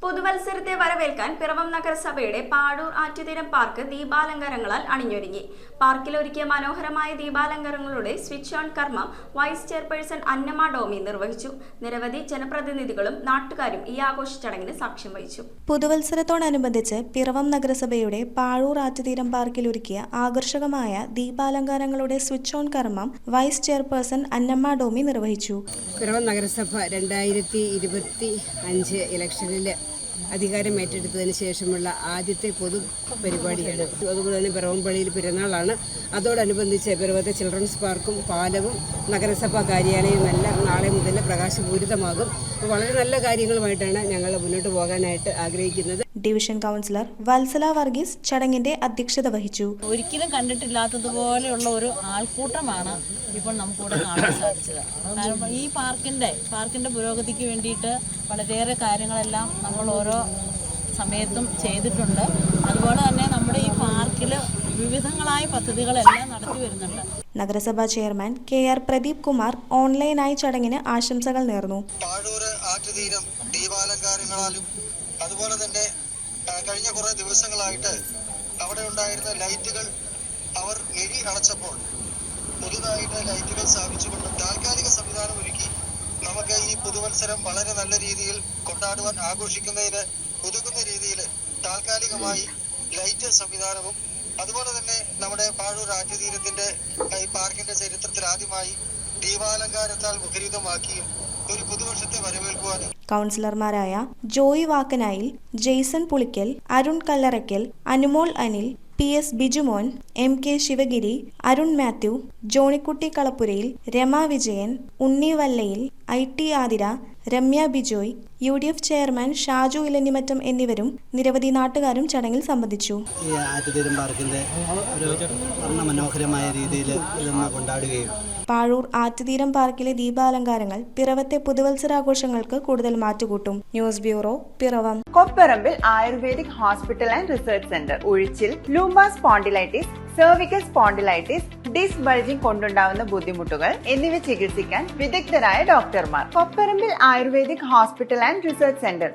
പുതുവത്സരത്തെ വരവേൽക്കാൻ പിറവം നഗരസഭയുടെ പാഴൂർ ആറ്റുതീരം പാർക്ക് ദീപാലങ്കാരങ്ങളാൽ അണിഞ്ഞൊരുങ്ങി. പാർക്കിൽ ഒരുക്കിയ മനോഹരമായ ദീപാലങ്കാരങ്ങളുടെ സ്വിച്ച് ഓൺ കർമ്മം വൈസ് ചെയർപേഴ്സൺ അന്നമ്മ ഡോമി നിർവഹിച്ചു. നിരവധി ജനപ്രതിനിധികളും നാട്ടുകാരും ഈ ആഘോഷ ചടങ്ങിന് സാക്ഷ്യം വഹിച്ചു. പുതുവത്സരത്തോടനുബന്ധിച്ച് പിറവം നഗരസഭയുടെ പാഴൂർ ആറ്റുതീരം പാർക്കിൽ ഒരുക്കിയ ആകർഷകമായ ദീപാലങ്കാരങ്ങളുടെ സ്വിച്ച് ഓൺ കർമ്മം വൈസ് ചെയർപേഴ്സൺ അന്നമ്മ ഡോമി നിർവഹിച്ചു. പിറവം നഗരസഭ 2025 ഇലക്ഷനിൽ അധികാരം ഏറ്റെടുത്തതിന് ശേഷമുള്ള ആദ്യത്തെ പൊതു പരിപാടിയാണ്. അതുപോലെ തന്നെ പിറവം പള്ളിയിൽ പിറന്നാളാണ്. അതോടനുബന്ധിച്ച് പിറവത്തെ ചിൽഡ്രൻസ് പാർക്കും പാലവും നഗരസഭാ കാര്യാലയവും എല്ലാം നാളെ മുതൽ പ്രകാശപൂരിതമാകും. വളരെ നല്ല കാര്യങ്ങളുമായിട്ടാണ് ഞങ്ങൾ മുന്നോട്ട് പോകാനായിട്ട് ആഗ്രഹിക്കുന്നത്. ഡിവിഷൻ കൗൺസിലർ വത്സല വർഗീസ് ചടങ്ങിന്റെ അധ്യക്ഷത വഹിച്ചു. ഒരിക്കലും കണ്ടിട്ടില്ലാത്തതുപോലെയുള്ള ഒരു ആൾക്കൂട്ടമാണ് ഇപ്പോൾ നമുക്കിവിടെ കാണാൻ സാധിച്ചത്. കാരണം ഈ പാർക്കിന്റെ പുരോഗതിക്ക് വേണ്ടിയിട്ട് വളരെയേറെ കാര്യങ്ങളെല്ലാം നമ്മൾ ഓരോ സമയത്തും ചെയ്തിട്ടുണ്ട്. അതുപോലെ തന്നെ നമ്മുടെ ഈ പാർക്കിൽ വിവിധങ്ങളായ പദ്ധതികളെല്ലാം നടത്തി വരുന്നുണ്ട്. നഗരസഭാ ചെയർമാൻ KR പ്രദീപ് കുമാർ ഓൺലൈനായി ചടങ്ങിന് ആശംസകൾ നേർന്നു. പാഴൂർ ആറ്റുതീരം ദീപാലങ്കാരങ്ങളാലും അതുപോലെ തന്നെ കഴിഞ്ഞ കുറേ ദിവസങ്ങളായിട്ട് അവിടെ ഉണ്ടായിരുന്ന ലൈറ്റുകൾ അവർ എരി അടച്ചപ്പോൾ പുതുതായിട്ട് ലൈറ്റുകൾ സ്ഥാപിച്ചുകൊണ്ട് താൽക്കാലിക സംവിധാനം ഒരുക്കി നമുക്ക് ഈ പുതുവത്സരം വളരെ നല്ല രീതിയിൽ കൊണ്ടാടുവാൻ ആഘോഷിക്കുന്നതിന് ഉതകുന്ന രീതിയിൽ താൽക്കാലികമായി ലൈറ്റ് സംവിധാനവും അതുപോലെ തന്നെ നമ്മുടെ പാഴൂർ ആറ്റുതീരത്തിന്റെ ഈ പാർക്കിന്റെ ചരിത്രത്തിൽ ആദ്യമായി ദീപാലങ്കാരത്താൽ മുഖരിതമാക്കിയും ഒരു പുതുവർഷത്തെ വരവേൽക്കുവാനും കൗൺസിലർമാരായ Joy Vakkanayil, Jaison Pulickal, Arun Kallarackal, Anumol Anil, PS Bijumon, MK Sivagiri, Arun Mathew, Johnykutty Kalappurayil, Rama Vijayan, Unni Vallayil, IT Athira, Ramya Bijoy, UDF chairman Shaju Elanjimattom എന്നിവരും നിരവധി നാട്ടുകാരും ചടങ്ങിൽ സംബന്ധിച്ചു. ഈ ആറ്റുതീരം പാർക്കിന്റെ ഒരു മനോഹരമായ രീതിയിൽ ഇതൊന്ന് കൊണ്ടാടുകയും പാഴൂർ ആറ്റുതീരം പാർക്കിലെ ദീപാലങ്കാരങ്ങൾ പിറവത്തെ പുതുവത്സരാഘോഷങ്ങൾക്ക് കൂടുതൽ മാറ്റുകൂട്ടും. News bureau, Piravom. Kopparambil ayurvedic hospital and research centre. ഉഴിച്ചിൽ, lumbar spondylitis, cervical spondylitis, disc bulging കൊണ്ടുണ്ടാവുന്ന ബുദ്ധിമുട്ടുകൾ എന്നിവ ചികിത്സിക്കാൻ വിദഗ്ധരായ ഡോക്ടർമാർ. Kopparambil ayurvedic hospital and research centre.